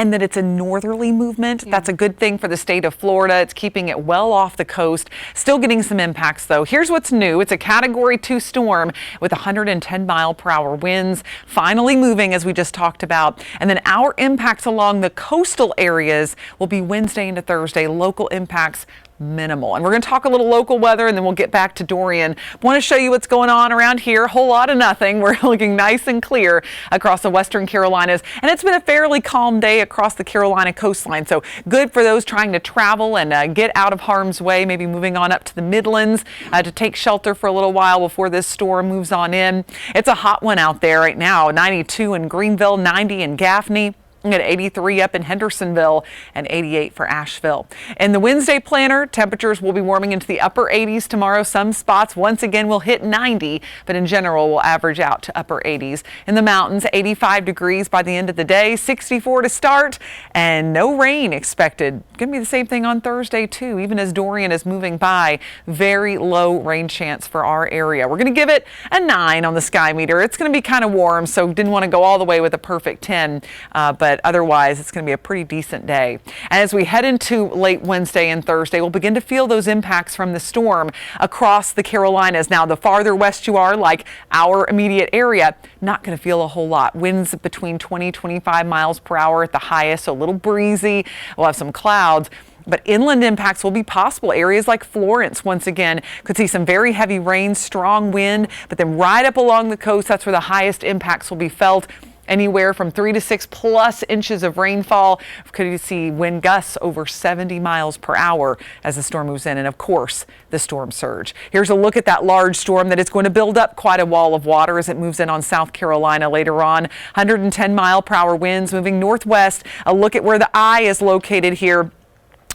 and that it's a northerly movement. That's a good thing for the state of Florida. It's keeping it well off the coast. Still getting some impacts, though. Here's what's new. It's a Category 2 storm with 110-mile-per-hour winds, finally moving, as we just talked about. And then our impacts along the coastal areas will be Wednesday into Thursday. Local impacts minimal. And we're going to talk a little local weather, and then we'll get back to Dorian. Want to show you what's going on around here. A whole lot of nothing. We're looking nice and clear across the western Carolinas, and it's been a fairly calm day across the Carolina coastline. So good for those trying to travel and get out of harm's way, maybe moving on up to the Midlands to take shelter for a little while before this storm moves on in. It's a hot one out there right now. 92 in Greenville, 90 in Gaffney. At 83 up in Hendersonville and 88 for Asheville. In the Wednesday planner, temperatures will be warming into the upper 80s tomorrow. Some spots once again will hit 90, but in general will average out to upper 80s. In the mountains, 85 degrees by the end of the day, 64 to start, and no rain expected. Going to be the same thing on Thursday too, even as Dorian is moving by. Very low rain chance for our area. We're going to give it a 9 on the sky meter. It's going to be kind of warm, so didn't want to go all the way with a perfect 10, but otherwise it's going to be a pretty decent day. And as we head into late Wednesday and Thursday, we'll begin to feel those impacts from the storm across the Carolinas. Now, the farther west you are, like our immediate area, not going to feel a whole lot. Winds between 20-25 miles per hour at the highest, so a little breezy. We'll have some clouds. But inland impacts will be possible. Areas like Florence, once again, could see some very heavy rain, strong wind, but then right up along the coast, that's where the highest impacts will be felt. Anywhere from 3 to 6 plus inches of rainfall. Could see wind gusts over 70 miles per hour as the storm moves in, and of course the storm surge. Here's a look at that large storm that is going to build up quite a wall of water as it moves in on South Carolina later on. 110-mile-per-hour winds moving northwest. A look at where the eye is located here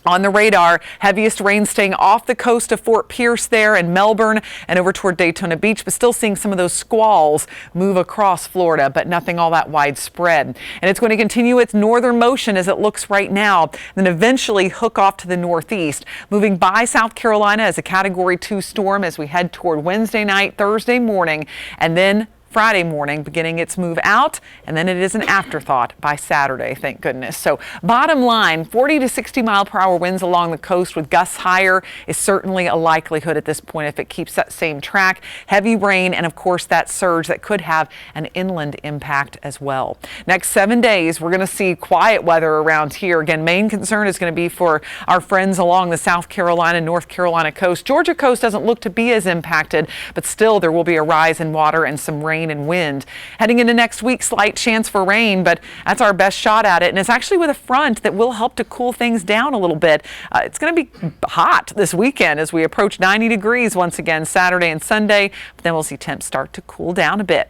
on the radar. Heaviest rain staying off the coast of Fort Pierce there and Melbourne and over toward Daytona Beach, but still seeing some of those squalls move across Florida, but nothing all that widespread. And it's going to continue its northern motion as it looks right now, then eventually hook off to the northeast, moving by South Carolina as a Category 2 storm as we head toward Wednesday night, Thursday morning, and then Friday morning beginning its move out, and then it is an afterthought by Saturday, thank goodness. So bottom line, 40 to 60 mile per hour winds along the coast with gusts higher is certainly a likelihood at this point if it keeps that same track. Heavy rain and of course that surge that could have an inland impact as well. Next 7 days, we're going to see quiet weather around here. Again, main concern is going to be for our friends along the South Carolina, North Carolina coast. Georgia coast doesn't look to be as impacted, but still there will be a rise in water and some rain and wind. Heading into next week, slight chance for rain, but that's our best shot at it. And it's actually with a front that will help to cool things down a little bit. It's going to be hot this weekend as we approach 90 degrees once again Saturday and Sunday, but then we'll see temps start to cool down a bit.